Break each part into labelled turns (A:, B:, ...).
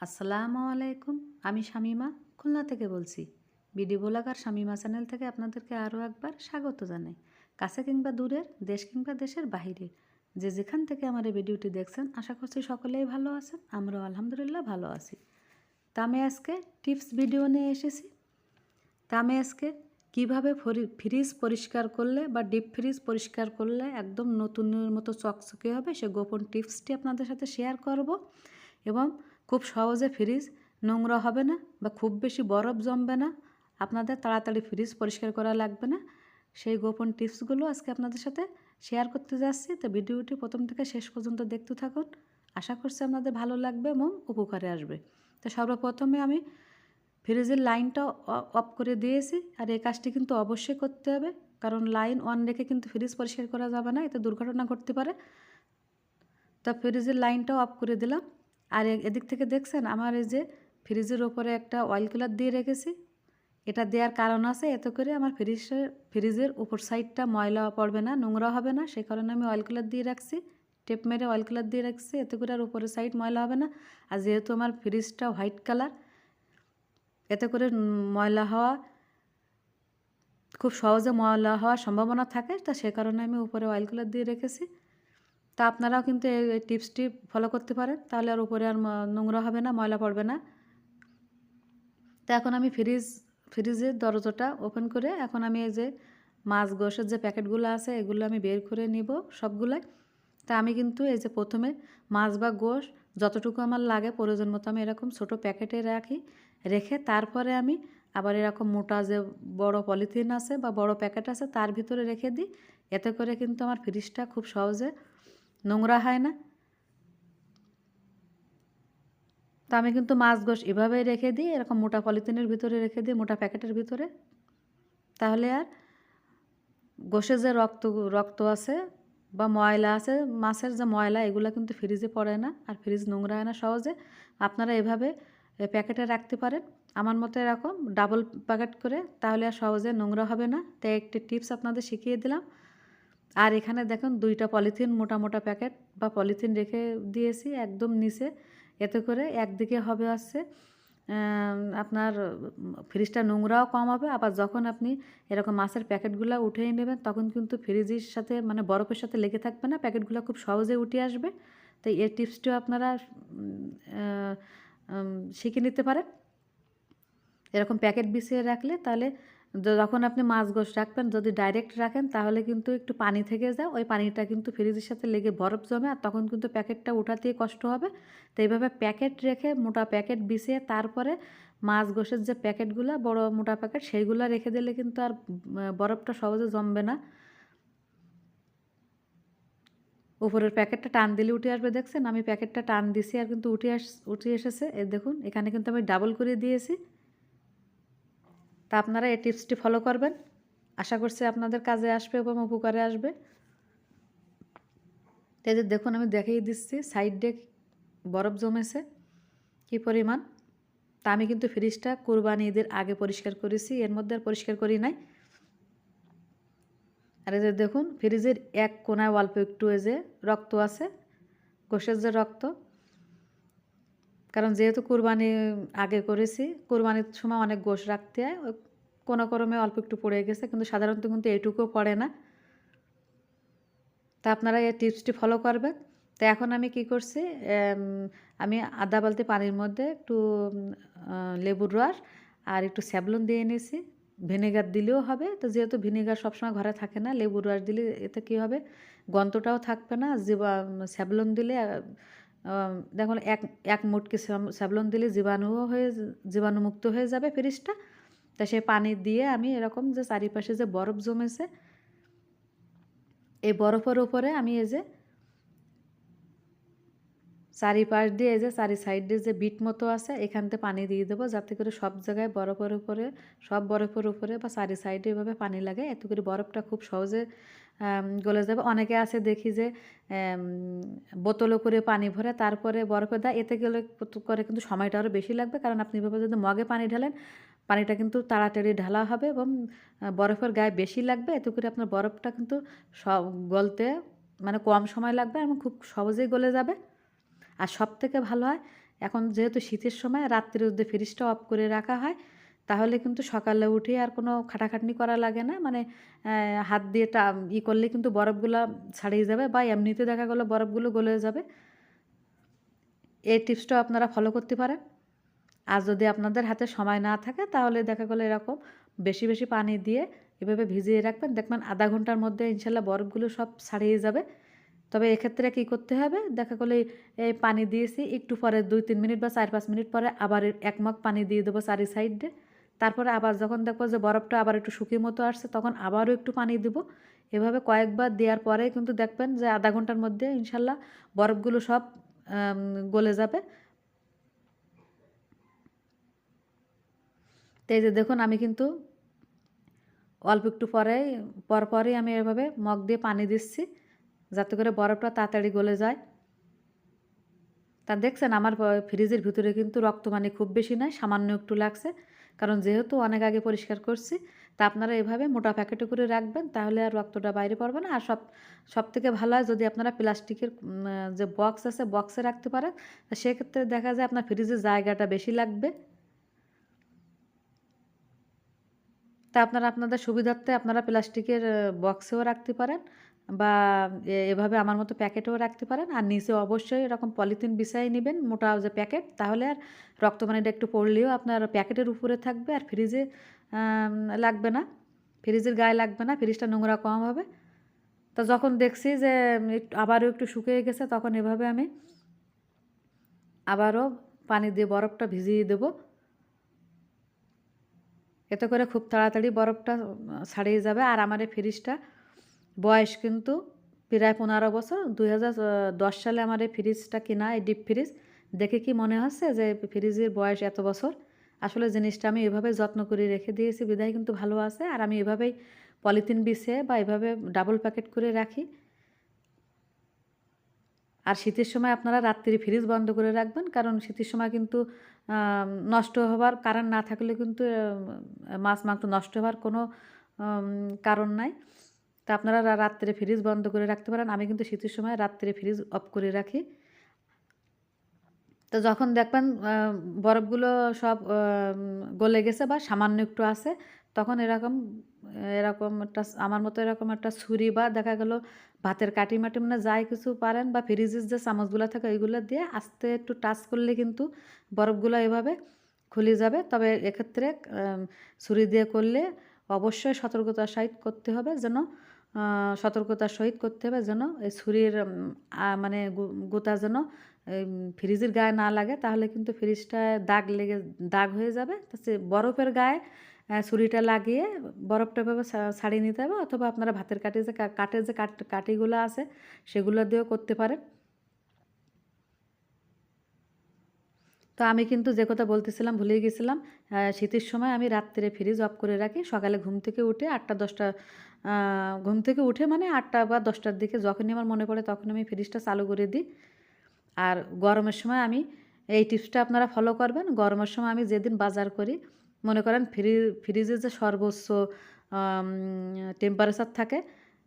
A: আসসালামু আলাইকুম। আমি শামিমা খুলনা থেকে বলছি। বিডি ব্লগার শামিমা চ্যানেল থেকে আপনাদেরকে আরও একবার স্বাগত জানাই। কাছে কিংবা দূরের, দেশ কিংবা দেশের বাহিরের যে যেখান থেকে আমার এই ভিডিওটি দেখছেন, আশা করছি সকলেই ভালো আছেন। আমরাও আলহামদুলিল্লাহ ভালো আছি। তা আমি আজকে টিপস ভিডিও নিয়ে এসেছি। তা আমি আজকে কীভাবে ফ্রিজ পরিষ্কার করলে বা ডিপ ফ্রিজ পরিষ্কার করলে একদম নতুনের মতো চকচকে হবে, সে গোপন টিপসটি আপনাদের সাথে শেয়ার করব। এবং খুব সহজে ফ্রিজ নোংরা হবে না বা খুব বেশি বরফ জমবে না, আপনাদের তাড়াতাড়ি ফ্রিজ পরিষ্কার করা লাগবে না, সেই গোপন টিপসগুলো আজকে আপনাদের সাথে শেয়ার করতে যাচ্ছি। তো ভিডিওটি প্রথম থেকে শেষ পর্যন্ত দেখতে থাকুন। আশা করছি আপনাদের ভালো লাগবে এবং উপকারে আসবে। তো সর্বপ্রথমে আমি ফ্রিজের লাইনটা অফ করে দিয়েছি। আর এই কাজটি কিন্তু অবশ্যই করতে হবে, কারণ লাইন অন রেখে কিন্তু ফ্রিজ পরিষ্কার করা যাবে না, এতে দুর্ঘটনা ঘটতে পারে। তা ফ্রিজের লাইনটাও অফ করে দিলাম। আর এদিক থেকে দেখছেন আমার এই যে ফ্রিজের ওপরে একটা অয়েল কুলার দিয়ে রেখেছি। এটা দেওয়ার কারণ আছে, এতে করে আমার ফ্রিজের উপর সাইডটা ময়লা পড়বে না, নোংরা হবে না, সে কারণে আমি অয়েল কুলার দিয়ে রাখছি। টেপ মেরে অয়েল কুলার দিয়ে রাখছি, এতে করে আর উপরের সাইড ময়লা হবে না। আর যেহেতু আমার ফ্রিজটা হোয়াইট কালার, এতে করে ময়লা হওয়া খুব সহজে ময়লা হওয়ার সম্ভাবনা থাকে, তা সে কারণে আমি উপরে অয়েল কুলার দিয়ে রেখেছি। তা আপনারাও কিন্তু এই টিপসটি ফলো করতে পারেন, তাহলে আর উপরে আর নোংরা হবে না, ময়লা পড়বে না। তা এখন আমি ফ্রিজের দরজাটা ওপেন করে এখন আমি এই যে মাছ গোশের যে প্যাকেটগুলো আছে এগুলো আমি বের করে নিব সবগুলাই। তা আমি কিন্তু এই যে প্রথমে মাছ বা গোশ যতটুকু আমার লাগে প্রয়োজন মতো আমি এরকম ছোট প্যাকেটে রাখি, রেখে তারপরে আমি আবার এরকম মোটা যে বড় পলিথিন আছে বা বড় প্যাকেট আছে তার ভিতরে রেখে দিই। এতে করে কিন্তু আমার ফ্রিজটা খুব সহজে নোংরা হয় না। তো আমি কিন্তু মাছ গোশ এভাবেই রেখে দিই, এরকম মোটা পলিথিনের ভিতরে রেখে দিই, মোটা প্যাকেটের ভিতরে। তাহলে আর গোশে যে রক্ত আছে বা ময়লা আছে, মাছের যে ময়লা, এগুলো কিন্তু ফ্রিজে পড়ে না আর ফ্রিজ নোংরা হয় না সহজে। আপনারা এভাবে প্যাকেটে রাখতে পারেন আমার মতো এরকম ডাবল প্যাকেট করে, তাহলে আর সহজে নোংরা হবে না। তাই একটি টিপস আপনাদের শিখিয়ে দিলাম। আর এখানে দেখুন দুইটা পলিথিন, মোটা মোটা প্যাকেট বা পলিথিন রেখে দিয়েছি একদম নিচে। এতে করে একদিকে হবে আছে আপনার ফ্রিজটা নোংরাও কম হবে, আবার যখন আপনি এরকম মাছের প্যাকেটগুলো উঠিয়ে নেবেন তখন কিন্তু ফ্রিজের সাথে মানে বরফের সাথে লেগে থাকবে না, প্যাকেটগুলো খুব সহজে উঠে আসবে। তো এই টিপসটিও আপনারা শিখে নিতে পারেন। এরকম প্যাকেট বিছিয়ে রাখলে তাহলে যখন আপনি মাছ গোশ রাখবেন, যদি ডাইরেক্ট রাখেন তাহলে কিন্তু একটু পানি থেকে যায়, ওই পানিটা কিন্তু ফ্রিজের সাথে লেগে বরফ জমে আর তখন কিন্তু প্যাকেটটা উঠাতে কষ্ট হবে। তো এইভাবে প্যাকেট রেখে মোটা প্যাকেট বিছিয়ে তারপরে মাছ গোশের যে প্যাকেটগুলো বড় মোটা প্যাকেট সেইগুলো রেখে দিলে কিন্তু আর বরফটা সহজে জমবে না। উপরের প্যাকেটটা টান দিলে উঠে আসবে, দেখছেন আমি প্যাকেটটা টান দিছি আর কিন্তু উঠে এসেছে। দেখুন এখানে কিন্তু আমি ডাবল করে দিয়েছি। তা আপনারা এই টিপসটি ফলো করবেন, আশা করছি আপনাদের কাজে আসবে এবং উপকারে আসবে। এই যে দেখুন আমি দেখিয়ে দিচ্ছি সাইডে বরফ জমেছে কী পরিমাণ। তা আমি কিন্তু ফ্রিজটা কুরবানি ঈদের আগে পরিষ্কার করেছি, এর মধ্যে আর পরিষ্কার করি নাই। আর এই যে দেখুন ফ্রিজের এক কোনায় অল্প একটু এই যে রক্ত আছে, গোশের যে রক্ত, কারণ যেহেতু কুরবানি আগে করেছি, কুরবানির সময় অনেক গোশ রাখতে হয়, ওই কোনো ক্রমে অল্প একটু পড়ে গেছে, কিন্তু সাধারণত কিন্তু এইটুকুও পড়ে না। তা আপনারা এই টিপসটি ফলো করবেন। তো এখন আমি কি করছি, আমি আধা বালতি পানির মধ্যে একটু লেবুর রস আর একটু স্যাভলন দিয়ে নিয়েছি। ভিনেগার দিলেও হবে, তো যেহেতু ভিনেগার সবসময় ঘরে থাকে না, লেবুর রস দিলে এতে কী হবে, গন্ধটাও থাকবে না। স্যাভলন দিলে দেখুন এক মুটকি স্যাভলন দিলে জীবাণুমুক্ত হয়ে যাবে ফ্রিজটা। তা সে পানি দিয়ে আমি এরকম যে চারিপাশে যে বরফ জমেছে, এই বরফের উপরে আমি এই যে চারিপাশ দিয়ে এই যে চারি সাইডে যে বিট মতো আছে এখানতে পানি দিয়ে দেবো, যাতে করে সব জায়গায় বরফের উপরে বা চারি সাইডে এভাবে পানি লাগে, এতে করে বরফটা খুব সহজে গলে যাবে। অনেকে আছে দেখি যে বোতলে করে পানি ভরে তারপরে বরফে দেয়, এতে গেলে করে কিন্তু সময়টা আরও বেশি লাগবে, কারণ আপনি এভাবে যদি মগে পানি ঢালেন পানিটা কিন্তু তাড়াতাড়ি ঢালা হবে এবং বরফের গায়ে বেশি লাগবে, এতে করে আপনার বরফটা কিন্তু গলতে মানে কম সময় লাগবে এবং খুব সহজেই গলে যাবে। আর সবথেকে ভালো হয় এখন যেহেতু শীতের সময় রাত্রে যদি ফ্রিজটা অফ করে রাখা হয় তাহলে কিন্তু সকালে উঠে আর কোনো খাটাখাটনি করা লাগে না, মানে হাত দিয়ে করলে কিন্তু বরফগুলো ছাড়িয়ে যাবে বা এমনিতে দেখা গেলো বরফগুলো গলে যাবে। এই টিপসটাও আপনারা ফলো করতে পারেন। আর যদি আপনাদের হাতে সময় না থাকে তাহলে দেখা গেলো এরকম বেশি বেশি পানি দিয়ে এভাবে ভিজিয়ে রাখবেন, দেখবেন আধা ঘন্টার মধ্যে ইনশাল্লাহ বরফগুলো সব ছাড়িয়ে যাবে। তবে এক্ষেত্রে কী করতে হবে, দেখা গেলো এই পানি দিয়েছি, একটু পরে 2-3 মিনিট বা 4-5 মিনিট পরে আবার 1 মগ পানি দিয়ে দেবো চারি সাইডে। তারপরে আবার যখন দেখবো যে বরফটা আবার একটু শুকিয়ে মতো আসছে তখন আবারও একটু পানি দেবো। এভাবে কয়েকবার দেওয়ার পরে কিন্তু দেখবেন যে আধা ঘন্টার মধ্যে ইনশাল্লাহ বরফগুলো সব গলে যাবে। তো এই যে দেখুন আমি কিন্তু অল্প একটু পরপরই আমি এভাবে মগ দিয়ে পানি দিচ্ছি যাতে করে বরফটা তাড়াতাড়ি গলে যায়। তা দেখছেন আমার ফ্রিজের ভিতরে কিন্তু রক্তমানি খুব বেশি নয়, সামান্য একটু লাগছে, কারণ যেহেতু অনেক আগে পরিষ্কার করছি। তা আপনারা এভাবে মোটা প্যাকেটে করে রাখবেন তাহলে আর রক্তটা বাইরে পড়বে না। আর সবথেকে ভালো হয় যদি আপনারা প্লাস্টিকের যে বক্স আছে বক্সে রাখতে পারেন, সেক্ষেত্রে দেখা যায় আপনার ফ্রিজের জায়গাটা বেশি লাগবে। তা আপনারা আপনাদের সুবিধার্থে আপনারা প্লাস্টিকের বক্সেও রাখতে পারেন বা এভাবে আমার মতো প্যাকেটেও রাখতে পারেন। আর নিচে অবশ্যই এরকম পলিথিন বিছাই নেবেন, মোটা যে প্যাকেট, তাহলে আর রক্তমানিটা একটু পড়লেও আপনার প্যাকেটের উপরে থাকবে আর ফ্রিজে লাগবে না, ফ্রিজের গায়ে লাগবে না, ফ্রিজটা নোংরা কম হবে। তো যখন দেখছি যে আবারও একটু শুকিয়ে গেছে তখন এভাবে আমি আবারও পানি দিয়ে বরফটা ভিজিয়ে দেবো। এতে করে খুব তাড়াতাড়ি বরফটা ছাড়িয়ে যাবে। আর আমার এই ফ্রিজটা বয়স কিন্তু প্রায় 15 বছর। 2010 সালে আমার এই ফ্রিজটা কেনা, এই ডিপ ফ্রিজ। দেখে কি মনে হচ্ছে যে ফ্রিজের বয়স এত বছর? আসলে জিনিসটা আমি এভাবে যত্ন করে রেখে দিয়েছি বিধায় কিন্তু ভালো আছে। আর আমি এভাবেই পলিথিন বিছিয়ে বা এভাবে ডাবল প্যাকেট করে রাখি। আর শীতের সময় আপনারা রাত্রি ফ্রিজ বন্ধ করে রাখবেন, কারণ শীতের সময় কিন্তু নষ্ট হবার কারণ না থাকলে কিন্তু মাছ মাংস নষ্ট হওয়ার কোনো কারণ নাই। তা আপনারা রাত্রে ফ্রিজ বন্ধ করে রাখতে পারেন। আমি কিন্তু শীতের সময় রাত্রে ফ্রিজ অফ করে রাখি। তো যখন দেখবেন বরফগুলো সব গলে গেছে বা সামান্য একটু আছে, তখন এরকম এরকম একটা আমার মতো এরকম একটা ছুরি বা দেখা গেল ভাতের কাঠি-মাটি মানে যাই কিছু পারেন বা ফ্রিজের যে চামচগুলো থাকে ওইগুলো দিয়ে আস্তে একটু টাচ করলে কিন্তু বরফগুলো এভাবে খুলে যাবে। তবে এক্ষেত্রে ছুরি দিয়ে করলে অবশ্যই সতর্কতার সহিত করতে হবে যেন সতর্কতার সহিত করতে হবে যেন এই ছুরির মানে গোতা যেন ফ্রিজের গায়ে না লাগে, তাহলে কিন্তু ফ্রিজটা দাগ হয়ে যাবে। বরফের গায়ে ছুরিটা লাগিয়ে বরফটা এভাবে ছাড়িয়ে নিতে হবে, অথবা আপনারা ভাতের কাঠের যে কাঠিগুলো আছে সেগুলো দিয়েও করতে পারেন। তো আমি কিন্তু যে কথা বলতেছিলাম ভুলেই গেছিলাম, শীতের সময় আমি রাত্রে ফ্রিজ অফ করে রাখি, সকালে ঘুম থেকে উঠে 8টা-10টা ঘুম থেকে উঠে মানে 8টা বা 10টার দিকে যখনই আমার মনে পড়ে তখন আমি ফ্রিজটা চালু করে দিই। আর গরমের সময় আমি এই টিপসটা আপনারা ফলো করবেন। গরমের সময় আমি যেদিন বাজার করি, মনে করেন ফ্রিজে যে সর্বোচ্চ টেম্পারেচার থাকে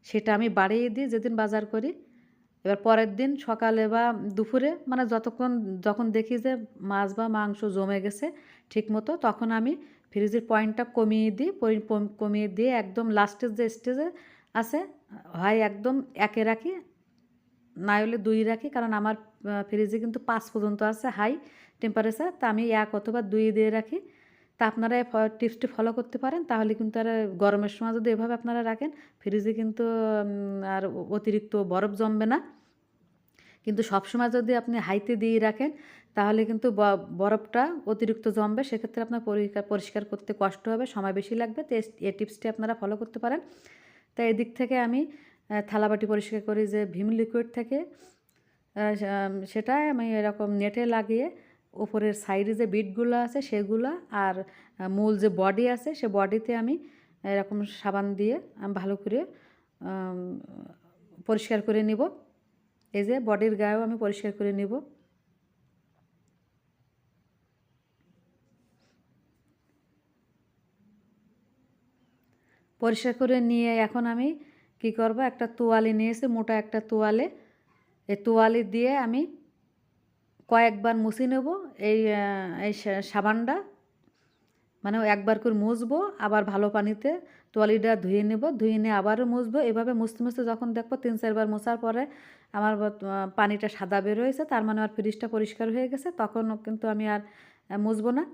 A: সেটা আমি বাড়িয়ে দিই যেদিন বাজার করি। এবার পরের দিন সকালে বা দুপুরে মানে যখন দেখি যে মাছ বা মাংস জমে গেছে ঠিকমতো, তখন আমি ফ্রিজের পয়েন্টটা কমিয়ে দিই। কমিয়ে দিয়ে একদম লাস্টের যে স্টেজে আছে হয় একদম 1-এ রাখি, না হলে 2 রাখি, কারণ আমার ফ্রিজে কিন্তু 5 পর্যন্ত আছে হাই টেম্পারেচার। তা আমি 1 অথবা 2 দিয়ে রাখি। তা আপনারা এই টিপসটি ফলো করতে পারেন, তাহলে কিন্তু আর গরমের সময় যদি এভাবে আপনারা রাখেন ফ্রিজে কিন্তু আর অতিরিক্ত বরফ জমবে না। কিন্তু সবসময় যদি আপনি হাইতে দিয়ে রাখেন তাহলে কিন্তু বরফটা অতিরিক্ত জমবে, সেক্ষেত্রে আপনার পরিষ্কার করতে কষ্ট হবে, সময় বেশি লাগবে। তো এই টিপসটি আপনারা ফলো করতে পারেন। তাই এদিক থেকে আমি থালাবাটি পরিষ্কার করি যে ভিম লিকুইড থেকে, সেটা আমি এরকম নেটে লাগিয়ে উপরের সাইডে যে বিটগুলো আছে সেগুলো আর মূল যে বডি আছে সে বডিতে আমি এরকম সাবান দিয়ে ভালো করে পরিষ্কার করে নিব। এই যে বডির গায়েও আমি পরিষ্কার করে নিব। পরিষ্কার করে নিয়ে এখন আমি কি করব, একটা তোয়ালে নিয়েছি, মোটা একটা তোয়ালে। এই তোয়ালে দিয়ে আমি কয়েকবার মুছে নেব এই এই সাবানটা, মানে একবার করে মুছবো, আবার ভালো পানিতে তোয়ালিটা ধুয়ে নেব, ধুয়ে নিয়ে আবারও মুছবো। এভাবে মুছতে মুছতে যখন দেখবো 3-4 বার মোছার পরে আমার পানিটা সাদা বের হয়েছে, তার মানে আমার ফ্রিজটা পরিষ্কার হয়ে গেছে, তখন কিন্তু আমি আর মুছবো না।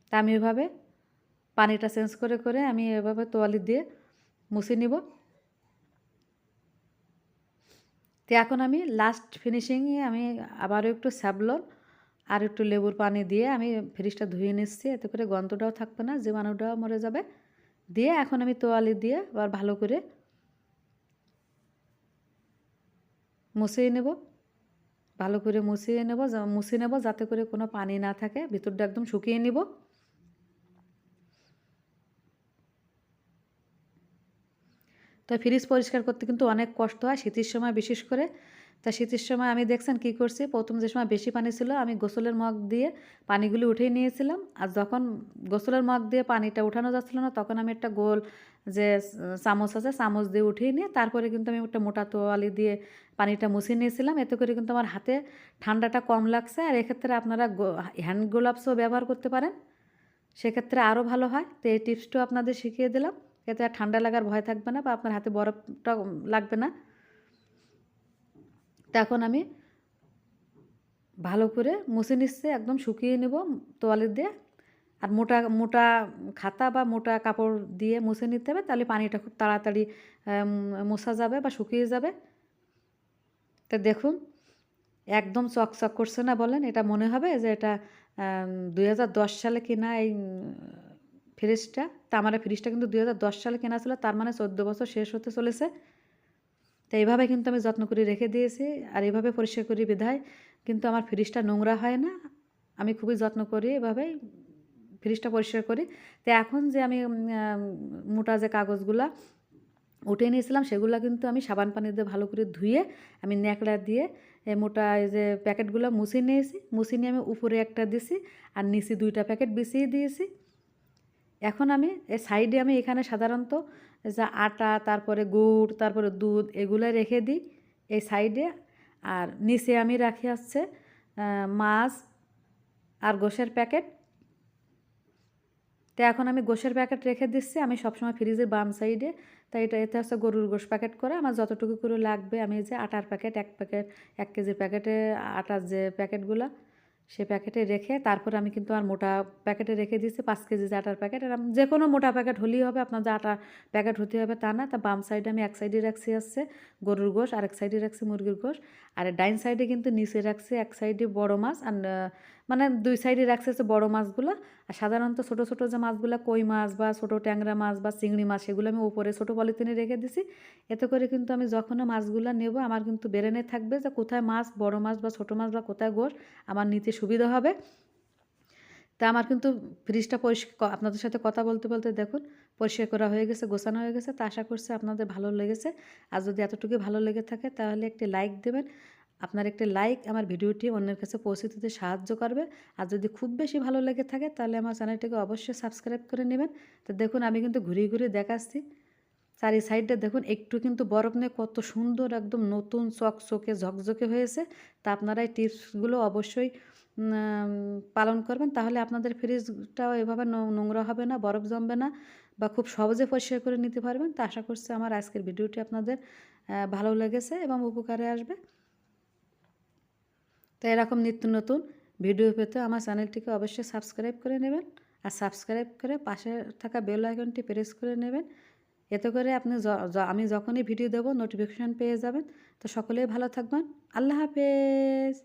A: তা আমি এভাবে পানিটা চেঞ্জ করে করে আমি এভাবে তোয়ালি দিয়ে মুছে নিব। তো এখন আমি লাস্ট ফিনিশিংয়ে আমি আবারও একটু স্যাভলন আর একটু লেবুর পানি দিয়ে আমি ফ্রিজটা ধুয়ে নিচ্ছি, এতে করে গন্ধটাও থাকবে না, জীবাণুটাও মরে যাবে। দিয়ে এখন আমি তোয়ালি দিয়ে আবার ভালো করে মুছিয়ে নেব, ভালো করে মুছে নেব যাতে করে কোনো পানি না থাকে, ভিতরটা একদম শুকিয়ে নিব। তো ফ্রিজ পরিষ্কার করতে কিন্তু অনেক কষ্ট হয় শীতের সময় বিশেষ করে। তা শীতের সময় আমি দেখছেন কী করছি, প্রথম যে সময় বেশি পানি ছিল আমি গোসলের মগ দিয়ে পানিগুলি উঠিয়ে নিয়েছিলাম, আর যখন গোসলের মগ দিয়ে পানিটা উঠানো যাচ্ছিল না তখন আমি একটা গোল যে চামচ আছে চামচ দিয়ে উঠিয়ে নিয়ে তারপরে কিন্তু আমি একটা মোটা তোয়ালি দিয়ে পানিটা মুছিয়ে নিয়েছিলাম। এতে করে কিন্তু আমার হাতে ঠান্ডাটা কম লাগছে। আর এক্ষেত্রে আপনারা হ্যান্ড গ্লাভসও ব্যবহার করতে পারেন, সেক্ষেত্রে আরও ভালো হয়। তো এই টিপসটাও আপনাদের শিখিয়ে দিলাম, এতে আর ঠান্ডা লাগার ভয় থাকবে না বা আপনার হাতে বরফটা লাগবে না। তখন আমি ভালো করে মুছে নিচ্ছে, একদম শুকিয়ে নেব তোয়ালে দিয়ে। আর মোটা মোটা খাতা বা মোটা কাপড় দিয়ে মুছে নিতে হবে, তাহলে পানিটা খুব তাড়াতাড়ি মোছা যাবে বা শুকিয়ে যাবে। তো দেখুন একদম চকচক করছে না বলেন? এটা মনে হবে যে এটা 2010 সালে কেনা এই ফ্রিজটা। তা আমার ফ্রিজটা কিন্তু 2010 সালে কেনা ছিল, তার মানে 14 বছর শেষ হতে চলেছে। তো এইভাবে কিন্তু আমি যত্ন করে রেখে দিয়েছি, আর এইভাবে পরিষ্কার করি বিধায় কিন্তু আমার ফ্রিজটা নোংরা হয় না। আমি খুবই যত্ন করি, এভাবেই ফ্রিজটা পরিষ্কার করি। তো এখন যে আমি মোটা যে কাগজগুলা উঠিয়ে নিয়েছিলাম সেগুলো কিন্তু আমি সাবান পানি দিয়ে ভালো করে ধুয়ে আমি ন্যাকড়া দিয়ে মোটা এই যে প্যাকেটগুলো মুছে নিয়েছি। মুছে নিয়ে আমি উপরে একটা দিছি আর নিচে 2টা প্যাকেট বিছিয়ে দিয়েছি। এখন আমি এই সাইডে আমি এখানে সাধারণত যা আটা, তারপরে গুড়, তারপরে দুধ এগুলো রেখে দিই এই সাইডে। আর নিচে আমি রাখি হচ্ছে মাছ আর গোশের প্যাকেট। তো এখন আমি গোশের প্যাকেট রেখে দিচ্ছি আমি সবসময় ফ্রিজের বাম সাইডে। তাই এতে হচ্ছে গরুর গোশ প্যাকেট করে আমার যতটুকু করে লাগবে, আমি যে আটার প্যাকেট 1 কেজির প্যাকেটে আটার যে প্যাকেটগুলো সে প্যাকেটে রেখে তারপর আমি কিন্তু আমার মোটা প্যাকেটে রেখে দিয়েছি 5 কেজি যে আটার প্যাকেট। আর যে কোনো মোটা প্যাকেট হলেই হবে, আপনার যে আটা প্যাকেট হতে হবে তা না। তা বাম সাইডে আমি এক সাইডে রাখছি হচ্ছে গরুর গোশ, আরেক সাইডে রাখছি মুরগির গোশ, আর ডাইন সাইডে কিন্তু নিচে রাখছি এক সাইডে বড় মাছ, আর মানে 2 সাইডে রাখছি হচ্ছে বড় মাছগুলো। আর সাধারণত ছোটো ছোটো যে মাছগুলো কই মাছ বা ছোটো ট্যাংরা মাছ বা চিংড়ি মাছ সেগুলো আমি উপরে ছোটো পলিথিনে রেখে দিছি। এতে করে কিন্তু আমি যখনও মাছগুলো নেব আমার কিন্তু বেরেনে থাকবে যে কোথায় মাছ, বড় মাছ বা ছোটো মাছ বা কোথায় গোশ, আমার নিতে সুবিধা হবে। তা আমার কিন্তু ফ্রিজটা পরিষ্কার, আপনাদের সাথে কথা বলতে বলতে দেখুন পরিষ্কার করা হয়ে গেছে, গোছানো হয়ে গেছে। তা আশা করছি আপনাদের ভালো লেগেছে। আর যদি এতটুকু ভালো লেগে থাকে তাহলে একটি লাইক দেবেন। আপনার একটি লাইক আমার ভিডিওটি অন্যের কাছে পৌঁছে দিতে সাহায্য করবে। আর যদি খুব বেশি ভালো লেগে থাকে তাহলে আমার চ্যানেলটিকে অবশ্যই সাবস্ক্রাইব করে নেবেন। তো দেখুন আমি কিন্তু ঘুরিয়ে ঘুরিয়ে দেখাচ্ছি চারি সাইডটা, দেখুন একটু কিন্তু বরফ নেই, কত সুন্দর একদম নতুন চকচকে ঝকঝকে হয়েছে। তা আপনারা এই টিপসগুলো অবশ্যই পালন করবেন, তাহলে আপনাদের ফ্রিজটাও এভাবে নোংরা হবে না, বরফ জমবে না, বা খুব সহজে পরিষ্কার করে নিতে পারবেন। তো আশা করছি আমার আজকের ভিডিওটি আপনাদের ভালো লেগেছে এবং উপকারে আসবে। তো এরকম নিত্য নতুন ভিডিও পেতে আমার চ্যানেলটিকে অবশ্যই সাবস্ক্রাইব করে নেবেন, আর সাবস্ক্রাইব করে পাশে থাকা বেল আইকনটি প্রেস করে নেবেন। এতে করে আপনি আমি যখনই ভিডিও দেবো নোটিফিকেশান পেয়ে যাবেন। তো সকলেই ভালো থাকবেন। আল্লাহ হাফেজ।